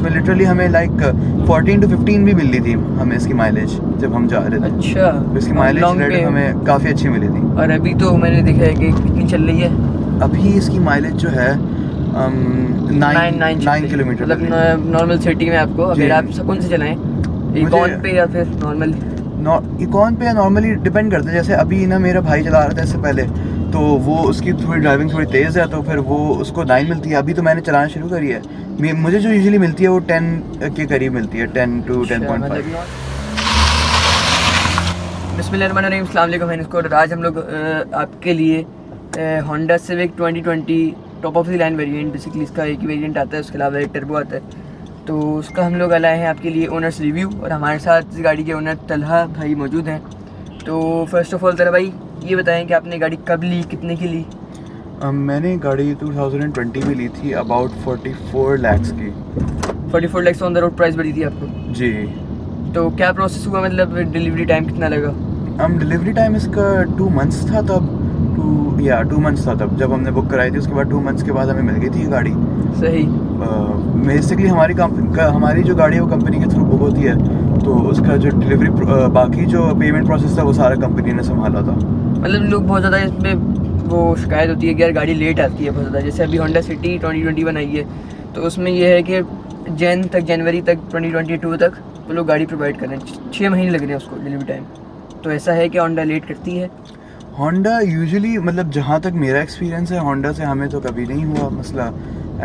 इसमें लिटरली हमें like 14 to 15 भी मिल रही थी हमें इसकी माइलेज जब हम जा रहे थे। अच्छा, तो इसकी माइलेज हमें काफ़ी अच्छी मिली थी। और अभी तो मैंने देखा है कि कितनी चल रही है? अभी इसकी माइलेज जो है 9 किलोमीटर, मतलब नॉर्मल सिटी में आपको अगर आप सुकून से चलाएं इकॉन पे या फिर नॉर्मल? इकॉन पे या नॉर्मली डिपेंड करता है। जैसे अभी ना मेरा भाई चला रहा था इससे पहले, तो वो उसकी थोड़ी ड्राइविंग थोड़ी तेज़ है, तो फिर वो उसको 9 मिलती है। अभी तो मैंने चलाना शुरू करी है, मुझे जो यूजुअली मिलती है वो 10 के करीब मिलती है, 10 to 10.5। बिस्मिल्लाहिर्रहमानिर्रहीम, अस्सलाम वालेकुम फ्रेंड्स। आज हम लोग आपके लिए Honda civic 2020 top of the line variant, basically इसका एक ही वेरिएंट आता है, उसके अलावा एक टर्बो आता है, तो उसका हम लोग लाए हैं आपके लिए ओनर्स रिव्यू। और हमारे साथ इस गाड़ी के ओनर तलहा भाई मौजूद हैं। तो फर्स्ट ऑफ ऑल तलहा भाई ये बताएं कि आपने गाड़ी कब ली, कितने की ली? मैंने गाड़ी 2020 में ली थी, अबाउट 44 लाख की। 44 lakh on the road price बढ़ी थी आपको? जी। तो क्या प्रोसेस हुआ, मतलब डिलीवरी टाइम कितना लगा? डिलीवरी टाइम इसका 2 मंथ्स था तब, 2 मंथ्स था तब जब हमने बुक कराई थी। उसके बाद 2 मंथ्स के बाद हमें मिल गई थी ये गाड़ी। सही। बेसिकली हमारी जो गाड़ी है वो कंपनी के थ्रू बुक होती है, तो उसका जो डिलीवरी बाकी जो पेमेंट प्रोसेस था वो सारा कंपनी ने संभाला था। मतलब लोग बहुत ज़्यादा इसमें वो शिकायत होती है कि यार गाड़ी लेट आती है बहुत ज़्यादा। जैसे अभी होंडा सिटी 2021 आई है, तो उसमें ये है कि जनवरी तक 2022 तक वो लोग गाड़ी प्रोवाइड कर रहे हैं, 6 महीने लग रहे हैं उसको डिलीवरी टाइम। तो ऐसा है कि होंडा लेट करती है? होंडा यूजुअली, मतलब जहाँ तक मेरा एक्सपीरियंस है, होंडा से हमें तो कभी नहीं हुआ मसला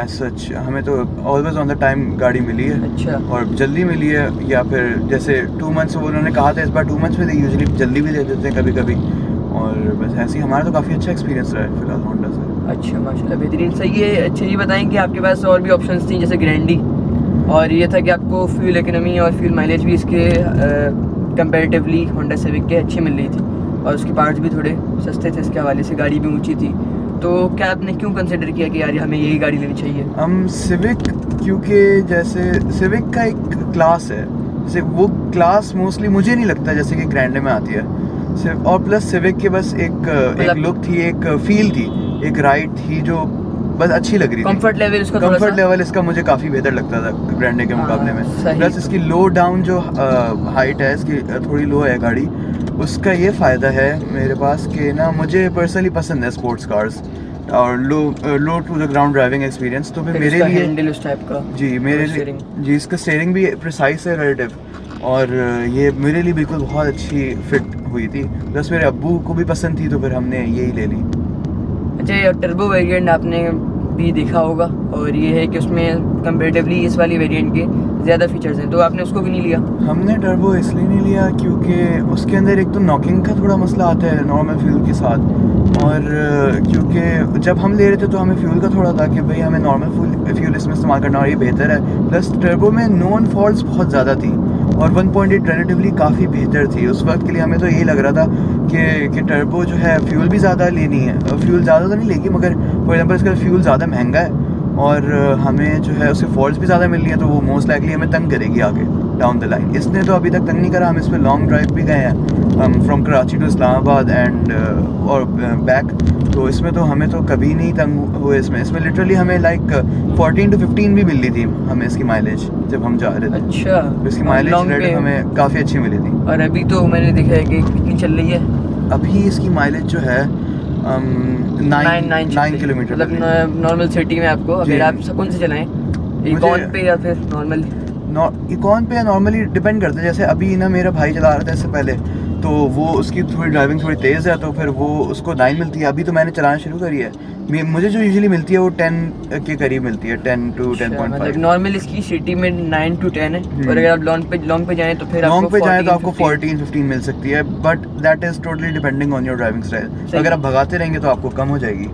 एज सच। हमें तो ऑलवेज ऑन द टाइम गाड़ी मिली है। अच्छा। और जल्दी मिली है, या फिर जैसे 2 मंथ्स उन्होंने कहा था इस बार 2 मंथ्स में यूजुअली जल्दी भी दे देते हैं कभी कभी। और बस ऐसे ही हमारा तो काफ़ी अच्छा एक्सपीरियंस रहा है फिलहाल होंडा से। अच्छा, माशाल्लाह, बेहतरीन, सही है। अच्छा ये बताएं कि आपके पास और भी ऑप्शंस थी जैसे ग्रैंडी, और ये था कि आपको फ्यूल इकोनॉमी और फ्यूल माइलेज भी इसके कंपैरेटिवली होंडा सिविक के अच्छी मिल रही थी, और उसके पार्ट्स भी थोड़े सस्ते थे इसके हवाले से, गाड़ी भी ऊंची थी। तो क्या आपने क्यों कंसिडर किया कि यार हमें यही गाड़ी लेनी चाहिए? सिविक, क्योंकि जैसे सिविक का एक क्लास है, जैसे वो क्लास मोस्टली मुझे नहीं लगता जैसे कि ग्रैंडे में आती है। और प्लस सिविक के बस एक लुक थी, एक फील थी, एक राइड थी जो बस अच्छी लग रही थी। कंफर्ट लेवल इसका मुझे काफ़ी बेहतर लगता था ग्रैंडे के मुकाबले में। प्लस इसकी लो डाउन जो हाइट है इसकी, थोड़ी लो है गाड़ी, उसका ये फ़ायदा है मेरे पास कि ना मुझे पर्सनली पसंद है स्पोर्ट्स कार्स और low to the ground driving experience. तो फिर मेरे लिए हैंडल उस टाइप का, जी मेरे लिए, जी इसका स्टीयरिंग भी प्रिसाइज है रिलेटिव, और ये मेरे लिए बिल्कुल बहुत अच्छी फिट हुई थी। प्लस मेरे अब्बू को भी पसंद थी, तो फिर हमने यही ले ली। अच्छा, ये टर्बो वेरिएंट आपने भी देखा होगा, और ये है कि उसमें कंपैरेटिवली इस वाली वेरिएंट के ज़्यादा फीचर्स हैं, तो आपने उसको भी नहीं लिया? हमने टर्बो इसलिए नहीं लिया क्योंकि उसके अंदर एक तो नॉकिंग का थोड़ा मसला आता है नॉर्मल फ्यूल के साथ, और क्योंकि जब हम ले रहे थे तो हमें फ्यूल का थोड़ा था कि भाई हमें नॉर्मल फ्यूल इसमें इस्तेमाल करना और ये बेहतर है। प्लस टर्बो में नॉन फॉल्ट्स बहुत ज़्यादा थी, और 1.8 रिलेटिवली काफ़ी बेहतर थी उस वक्त के लिए। हमें तो यही लग रहा था कि टर्बो जो है फ्यूल भी ज़्यादा लेनी है, फ्यूल ज़्यादा तो नहीं लेगी, मगर फॉर एग्जांपल इसका फ्यूल ज़्यादा महंगा है, और हमें जो है उसके फॉल्ट्स भी ज़्यादा मिल रही है, तो वो मोस्ट लाइकली हमें तंग करेगी आगे डाउन द लाइन। इसने तो अभी तक तंग नहीं करा। हम इसमें लॉन्ग ड्राइव भी गए हैं, from Karachi to Islamabad and और बैक, तो इसमें तो हमें तो कभी नहीं तंग हुए। इसमें लिटरली हमें लाइक 14 to 15 भी मिल रही थी हमें इसकी माइलेज जब हम जा रहे थे। अच्छा। तो इसकी माइलेज हमें काफ़ी अच्छी मिली थी। और अभी तो मैंने देखा है कि कितनी चल रही है? अभी इसकी माइलेज जो है 9 किलोमीटर, मतलब नॉर्मल सिटी में आपको अगर आप सुकून से चलाएं इकॉन पे या फिर नॉर्मल? इकॉन पे या नॉर्मली डिपेंड करता है। जैसे अभी ना मेरा भाई चला रहा था इससे पहले, तो वो उसकी थोड़ी ड्राइविंग थोड़ी तेज़ है, तो फिर वो उसको 9 मिलती है। अभी तो मैंने चलाना शुरू करी है, मुझे जो यूजुअली मिलती है वो 10 के करीब मिलती है, 10 to 10.5। मतलब नॉर्मल इसकी सिटी में 9 to 10 है, और अगर आप लॉन्ग पे जाएं तो फिर आपको 14-15 मिल सकती है, but that is totally depending on your driving style. अगर आप भगाते रहेंगे तो आपको कम हो जाएगी।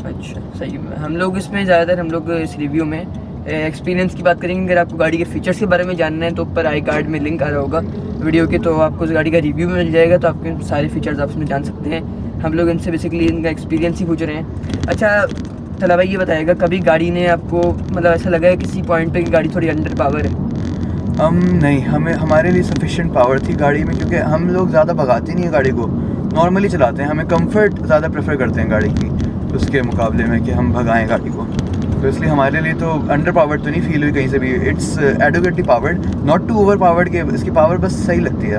अच्छा, सही। हम लोग इसमें ज़्यादातर इस रिव्यू में एक्सपीरियंस की बात करेंगे। अगर आपको गाड़ी के फीचर्स के बारे में जानना है तो ऊपर आई कार्ड में लिंक आ रहा होगा वीडियो के, तो आपको उस गाड़ी का रिव्यू मिल जाएगा, तो आपके सारे फीचर्स आप उसमें जान सकते हैं। हम लोग इनसे बेसिकली इनका एक्सपीरियंस ही पूछ रहे हैं। अच्छा तला भाई ये बताएगा, कभी गाड़ी ने आपको मतलब ऐसा लगा है किसी पॉइंट पे कि गाड़ी थोड़ी अंडर पावर है? नहीं, हमारे लिए सफिशिएंट पावर थी गाड़ी में, क्योंकि हम लोग ज़्यादा भगाते नहीं है गाड़ी को, नॉर्मली चलाते हैं। हमें कंफर्ट ज़्यादा प्रेफर करते हैं गाड़ी की उसके मुकाबले में कि हम भगाएं गाड़ी को। ऑब्वियसली हमारे लिए तो अंडर पावर्ड तो नहीं फील हुई कहीं से भी, it's adequately powered, not too over powered के इसकी पावर बस सही लगती है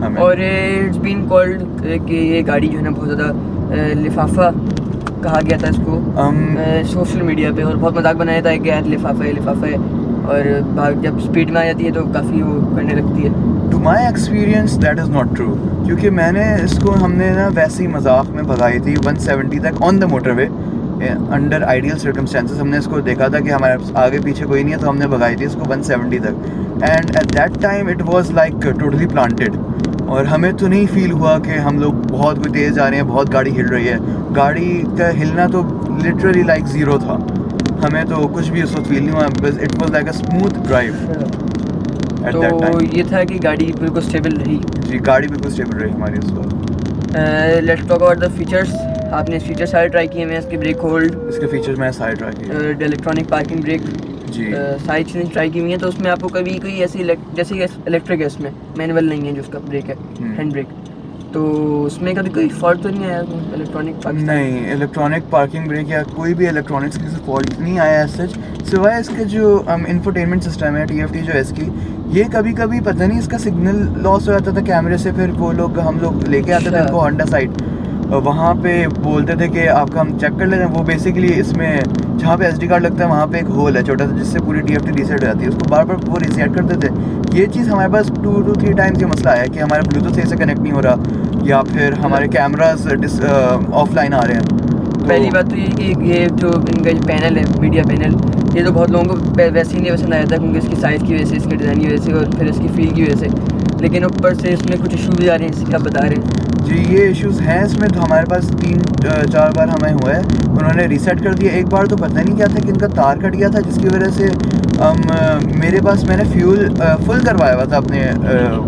हमें। और इट्स बीन कॉल्ड कि ये गाड़ी जो है ना बहुत ज़्यादा लिफाफा कहा गया था इसको सोशल मीडिया पे, और बहुत मजाक बनाया था कि यार लिफाफा है, और जब स्पीड में आ जाती है तो काफ़ी वो करने लगती है। To my experience that is not true, क्योंकि हमने ना वैसे ही मजाक में भगाई थी 170 तक on the motorway under ideal circumstances. हमने इसको देखा था कि हमारे आगे पीछे कोई नहीं है, तो हमने भगाई थी इसको 170 तक, and at that time it was like totally planted, और हमें तो नहीं फील हुआ कि हम लोग बहुत कोई तेज़ जा रहे हैं, बहुत गाड़ी हिल रही है। गाड़ी का हिलना तो लिटरली लाइक ज़ीरो था, हमें तो कुछ भी उस वक्त फील नहीं हुआ, because it was like a smooth drive at that तो टाइम। ये था कि गाड़ी बिल्कुल स्टेबल रही। जी, गाड़ी बिल्कुल स्टेबल रही हमारी उस वक्त। Let's talk about the features. आपने फीचर सारे ट्राई किए हैं, इसके ब्रेक होल्ड, इसके फीचर्स मैंने सारे ट्राई किए इलेक्ट्रॉनिक पार्किंग ब्रेक, जी। सारी चीज़ें ट्राई की हुई हैं। तो उसमें आपको कभी कोई ऐसी जैसे इलेक्ट्रिक है, इसमें मैनुअल नहीं है जो उसका ब्रेक है, हैंड ब्रेक, तो उसमें कभी कोई फॉल्ट तो नहीं आया इलेक्ट्रॉनिक पार्किंग? नहीं, इलेक्ट्रॉनिक पार्किंग ब्रेक या कोई भी इलेक्ट्रॉनिक्स की फॉल्ट नहीं आया सच, सिवाय इसके जो इंफोटेनमेंट सिस्टम है TFT जो है इसकी, ये कभी कभी पता नहीं इसका सिग्नल लॉस हो जाता था कैमरे से, फिर वो लोग हम लोग लेके आते थे इनको होंडा साइड, वहाँ पे बोलते थे कि आपका हम चेक कर लेते हैं। वो बेसिकली इसमें जहाँ पे SD कार्ड लगता है वहाँ पे एक होल है छोटा सा, जिससे पूरी TFT रीसेट हो जाती है, उसको बार बार वो रीसेट करते थे। ये चीज़ हमारे पास 2 to 3 टाइम्स ये मसला आया कि हमारा ब्लूटूथ सही से कनेक्ट नहीं हो रहा, या फिर हमारे कैमराज ऑफलाइन आ रहे हैं। पहली बात तो ये कि ये जो इनका जो पैनल है, मीडिया पैनल, ये तो बहुत लोगों को वैसे ही नहीं पसंद आया था, क्योंकि इसकी साइज़ की वजह से, इसके डिज़ाइन की वजह से, और फिर इसकी फील की वजह से। लेकिन ऊपर से इसमें कुछ इशू भी आ रहे हैं, इसके आप बता रहे हैं। जी, ये इश्यूज़ हैं इसमें, तो हमारे पास 3-4 बार हमें हुआ है, उन्होंने रीसेट कर दिया। एक बार तो पता नहीं क्या था कि इनका तार कट गया था, जिसकी वजह से मैंने फ्यूल फुल करवाया हुआ था अपने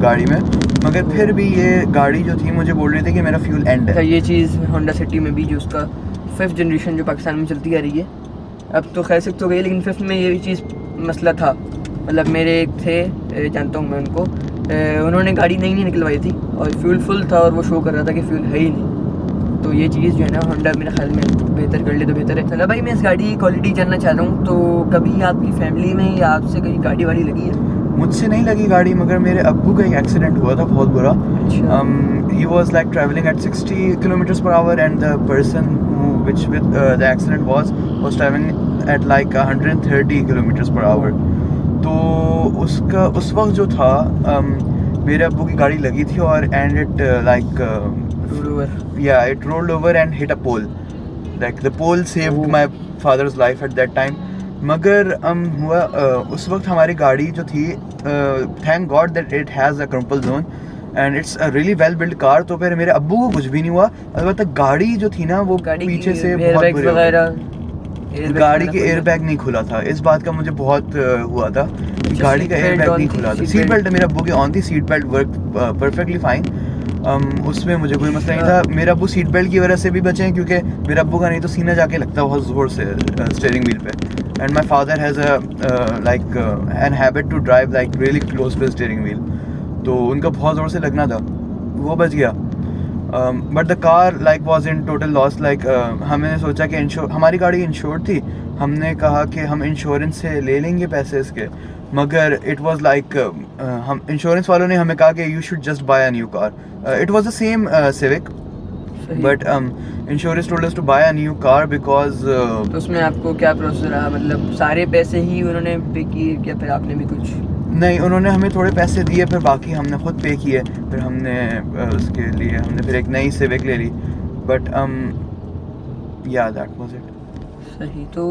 गाड़ी में, मगर फिर भी ये गाड़ी जो थी मुझे बोल रही थी कि मेरा फ्यूल एंड है। ये चीज़ होंडा सिटी में भी, जो उसका 5th जनरेशन जो पाकिस्तान में चलती आ रही है, अब तो खैर 6th हो गई, लेकिन 5th में ये चीज़ मसला था। मतलब मेरे एक थे, जानता हूँ मैं उनको, उन्होंने गाड़ी नहीं निकलवाई थी और फ्यूल फुल था, और वो शो कर रहा था कि फ्यूल है ही नहीं। तो ये चीज़ जो है ना होंडा मेरे ख्याल में बेहतर कर ले तो बेहतर है। चलो भाई, मैं इस गाड़ी की क्वालिटी जानना चाह रहा हूँ, तो कभी आपकी फैमिली में या आपसे कहीं गाड़ी वाड़ी लगी है? मुझसे नहीं लगी गाड़ी, मगर मेरे अब्बू का एक एक्सीडेंट हुआ था बहुत बुरा। अच्छा। He was like traveling at 60 kilometers per hour, and the person which with the accident was traveling at like 130 kilometers per hour. तो उसका उस वक्त जो था मेरे अब्बू की गाड़ी लगी थी, और and it it rolled over and hit a pole. Like the pole saved my father's life at that time. मगर हुआ उस वक्त हमारी गाड़ी जो थी, thank God that it has a crumple zone and it's a really well build car. तो फिर मेरे अब्बू को कुछ भी नहीं हुआ, अलबत्ता गाड़ी जो थी ना वो पीछे से बहुत बुरी हो गई। गाड़ी के एयरबैग नहीं खुला था, इस बात का मुझे बहुत हुआ था कि गाड़ी का एयरबैग नहीं खुला था। सीट बेल्ट मेरे अब्बू की ऑन थी, seat belt work perfectly fine, उसमें मुझे कोई मसला नहीं था। मेरे अब्बू सीट बेल्ट की वजह से भी बचे हैं, क्योंकि मेरे अब्बू का नहीं तो सीना जाके लगता बहुत ज़ोर से स्टीयरिंग व्हील पे, and my father has an habit to drive like really close to steering wheel, तो उनका बहुत ज़ोर से लगना था, वो बच गया। But the car like was in total loss. Like हमने सोचा कि हमारी गाड़ी इंश्योर्ड थी, हमने कहा कि हम इंश्योरेंस से ले लेंगे पैसे इसके, मगर इट वाज लाइक हम इंश्योरेंस वालों ने हमें कहा कि you should just buy a new car. It was the same Civic, but insurance told us to buy a new car because तो उसमें आपको क्या प्रोसेस रहा? मतलब सारे पैसे ही उन्होंने पे किए क्या, फिर आपने भी कुछ? नहीं, उन्होंने हमें थोड़े पैसे दिए, फिर बाकी हमने खुद पे किए, फिर हमने उसके लिए हमने फिर एक नई सिविक ले ली, बट या दैट वाज इट। सही। तो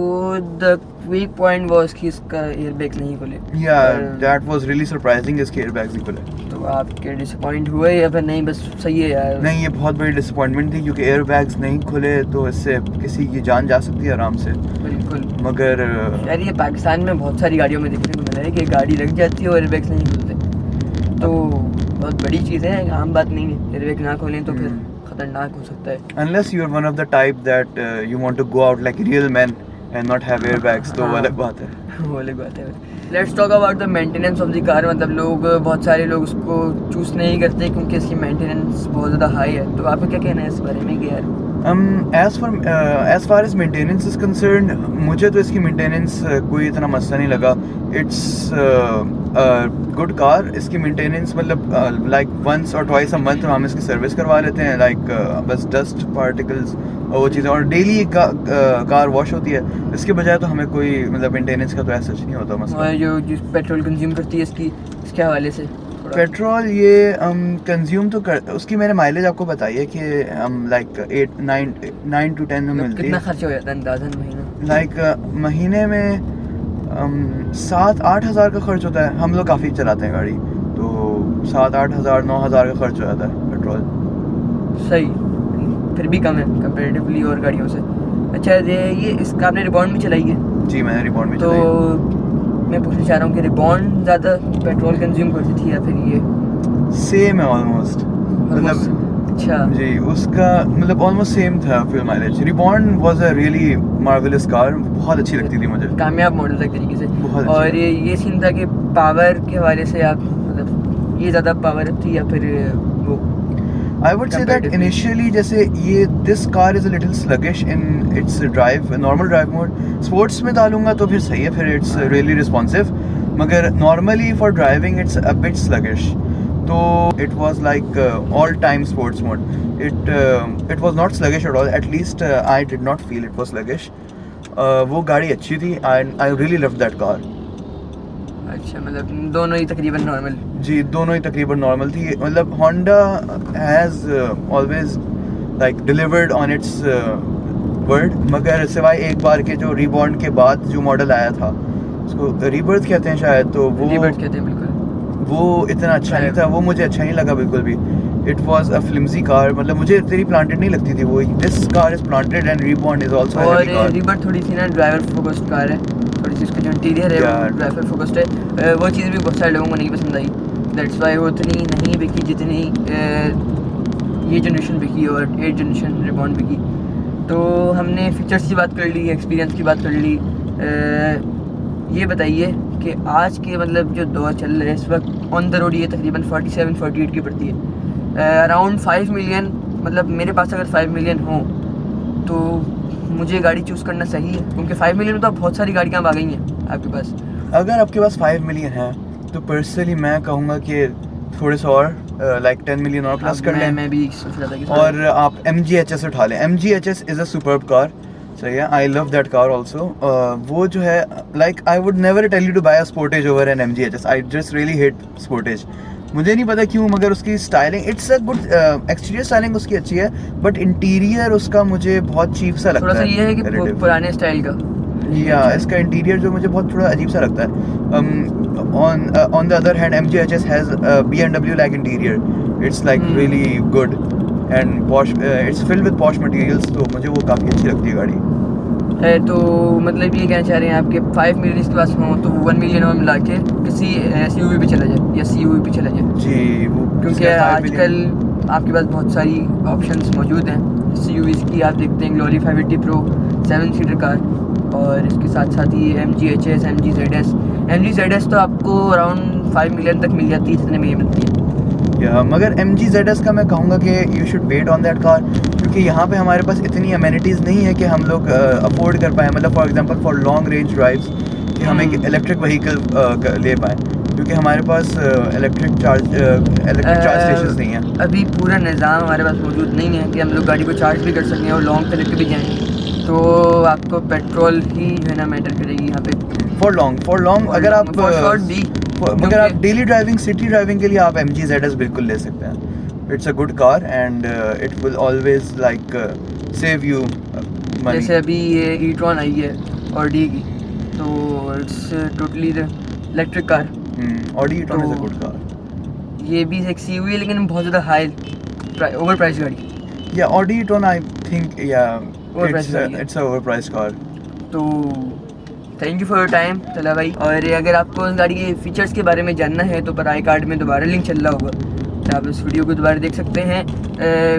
द वीक पॉइंट वाज कि इसका एयरबैग नहीं खुले। या दैट वाज रियली सरप्राइजिंग, इसके एयरबैग्स नहीं खुले। तो आपके डिसअपॉइंट हुए या फिर नहीं बस सही है यार? नहीं, ये बहुत बड़ी डिसअपॉइंटमेंट थी, क्योंकि एयरबैग्स नहीं खुले तो इससे किसी की जान जा सकती है आराम से। बिल्कुल। मगर यार ये पाकिस्तान में बहुत सारी गाड़ियों में देखने को मिला है कि गाड़ी लग जाती है और एयरबैग्स नहीं खुलते, तो बहुत बड़ी चीज़ है, आम बात नहीं है। एयरबैग ना खोलें तो फिर खतरनाक हो सकता है। Unless you are one of the type that you want to go out like real man and not have airbags, तो वो अलग बात है। वो अलग बात है। Let's talk about the maintenance of the car. मतलब लोग, बहुत सारे लोग उसको चूज़ नहीं करते क्योंकि इसकी मेंटेनेंस बहुत ज़्यादा हाई है। तो आपका क्या कहना है इस बारे में कि यार as far as maintenance is concerned, मुझे तो इसकी मेंटेनेंस कोई इतना मसला नहीं लगा। It's good car. इसकी मेंटेनेंस मतलब लाइक वंस और ट्वाइस अ मंथ हम इसकी सर्विस करवा लेते हैं, लाइक बस डस्ट पार्टिकल्स और वो चीज़ें, और डेली कार वॉश होती है। इसके बजाय तो हमें कोई मतलब मेंटेनेंस का तो ऐसा नहीं होता मसला। और जो पेट्रोल कंज्यूम करती है इसके हवाले से पेट्रोल ये कंज्यूम तो कर, उसकी मैंने माइलेज आपको बताई है कि लाइक 9 to 10 में मिलती है। कितना खर्चा हो जाता है अंदाज़न महीना? लाइक महीने में 7-8 हज़ार का खर्च होता है। हम लोग काफ़ी चलाते हैं गाड़ी, तो 7-8 हज़ार 9 हज़ार का खर्च हो जाता है पेट्रोल। सही, फिर भी कम है कंपेरेटिवली और गाड़ियों से। अच्छा, ये इसका आपने रिबॉन्ड भी चलाई है? जी, मैंने रिबॉन्ड भी तो चलाई है। मैं पूछना चाह रहा हूँ कि रिबॉन्ड ज़्यादा पेट्रोल कंज्यूम करती थी या फिर ये? सेम है ऑलमोस्ट, मतलब अच्छा जी, उसका मतलब ऑलमोस्ट सेम था fuel mileage. Rebound was a really marvellous car, बहुत अच्छी लगती थी मुझे, कामयाब मॉडल था एक तरीके से। बहुत और अच्छी। ये सीन था कि पावर के हवाले से आप मतलब ये ज़्यादा पावर थी या फिर वो? I would say that Comparatively. initially जैसे ये this car is a little sluggish in its drive, normal drive mode. Sports में डालूंगा तो फिर सही है, फिर it's really responsive. मगर normally for driving it's a bit sluggish. तो it was like all time sports mode. It was not sluggish at all. At least I did not feel it was sluggish. वो गाड़ी अच्छी थी and I really loved that car. अच्छा, मतलब दोनों ही तकरीबन normal? जी, दोनों ही तकरीबन नॉर्मल थी। मतलब Honda has always like delivered on it's word, मगर सिवाय एक बार के जो रीबॉन्ड के बाद जो मॉडल आया था, उसको रीबर्थ कहते हैं शायद, तो वो रीबर्थ कहते हैं बिल्कुल। वो इतना अच्छा नहीं था, वो मुझे अच्छा नहीं लगा बिल्कुल भी। It was a flimsy car, मतलब मुझे इतनी प्लांटेड नहीं लगती थी वो। This car is planted and rebound is also a और हेवी कार। रीबर्थ थोड़ी सी ना ड्राइवर फोकस्ड कार है, थोड़ी सी उसका जो इंटीरियर है Yeah. वो ड्राइवर फोकस्ड है। वो चीज़ भी बहुत सारे लोगों को नहीं पसंद आई। दैट्स वाई वो उतनी नहीं बिकी जितनी ये जनरेशन बिकी और 8 जनरेशन रिबॉन्ड बिकी। तो हमने फीचर्स की बात कर ली, एक्सपीरियंस की बात कर ली। ये बताइए कि आज के मतलब जो दौर चल रहा है इस वक्त, ऑन द रोड ये तकरीबन 47-48 की पड़ती है। अराउंड 5 मिलियन, मतलब मेरे पास अगर 5 मिलियन हो तो मुझे गाड़ी चूज़ करना सही है? क्योंकि 5 मिलियन में तो बहुत सारी गाड़ियाँ आ गई हैं आपके पास। अगर आपके पास 5 मिलियन है तो पर्सनली मैं कहूँगा कि थोड़े से और लाइक 10 मिलियन और प्लस कर लें। मैं भी सोच रहा था कि और आप MGHS उठा लें। MGHS is a superb car, सही है। I love that car also. वो जो है like I would never tell you to buy a Sportage over an MGHS। I just really hate Sportage. मुझे नहीं पता क्यों, मगर उसकी styling, it's a good exterior styling उसकी अच्छी है, बट इंटीरियर उसका मुझे बहुत चीप सा लगता थोड़ा सा है। ये है कि पुराने स्टाइल का, या इसका इंटीरियर जो मुझे बहुत थोड़ा अजीब सा लगता है। on the other hand, MGHS has a BMW like interior. It's like really good and posh. It's filled with posh materials, तो मुझे वो काफ़ी अच्छी लगती है गाड़ी। तो मतलब ये कहना चाह रहे हैं आपके 5 मिलियन इसके पास हो तो 1 मिलियन और मिला के किसी SUV पे चला जाए या CUV पे चला जाए। जी, वो क्योंकि आजकल आपके पास बहुत सारी ऑप्शंस मौजूद हैं CUVs की। आप देखते हैं ग्लोरी 580 Pro 7 सीटर कार, और इसके साथ साथ ही MGHS, MG तो आपको अराउंड 5 मिलियन तक मिल जाती है जितने में ये मिलती है। या मगर MGZS का मैं कहूँगा कि you should wait on that car, क्योंकि यहाँ पे हमारे पास इतनी अमेनिटीज़ नहीं है कि हम लोग अफोर्ड कर पाएँ। मतलब for example for long range drives कि हम एक इलेक्ट्रिक व्हीकल ले पाएँ, क्योंकि हमारे पास इलेक्ट्रिक चार्ज स्टेशंस नहीं है। अभी पूरा निज़ाम हमारे पास मौजूद नहीं है कि हम लोग गाड़ी को चार्ज भी कर सकें और लॉन्ग पे लेके भी जाएँ। तो आपको पेट्रोल ही जो है ना मैटर करेगी यहाँ पे फॉर लॉन्ग। अगर आप शॉर्ट भी, मगर आप डेली ड्राइविंग, सिटी ड्राइविंग के लिए आप MGZS बिल्कुल ले सकते हैं। It's a good car and it will always like save you money. जैसे अभी ये e-tron आई है ऑडी की, तो it's totally electric car. Audi e-tron is a good car. ये भी एक CUV है लेकिन बहुत ज़्यादा हाई ओवर प्राइस गाड़ी। या ऑडी e-tron आई थिंक या Overpriced it's a overpriced car. तो thank you for your time तला भाई। और अगर आपको इस गाड़ी के फीचर्स के बारे में जानना है तो पर आई कार्ड में दोबारा लिंक चल रहा होगा, तो आप इस वीडियो को दोबारा देख सकते हैं।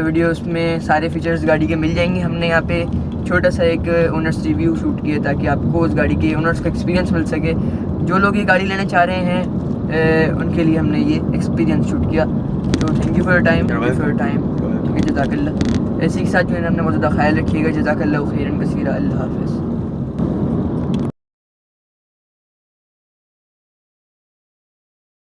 वीडियोस में सारे फीचर्स गाड़ी के मिल जाएंगे। हमने यहाँ पे छोटा सा एक ओनर्स रिव्यू शूट किया ताकि आपको उस गाड़ी के ओनर्स का एक्सपीरियंस मिल सके। जो लोग ये गाड़ी लेना चाह रहे हैं उनके लिए हमने ये एक्सपीरियंस शूट किया। तो थैंक यू फॉर टाइम, जज़ाकल्लाह। इसी के साथ जो है हमने मौजूदा ख्याल रखिएगा। जज़ाकल्लाह खैरन कसीरा। अल्लाह हाफ़िज़।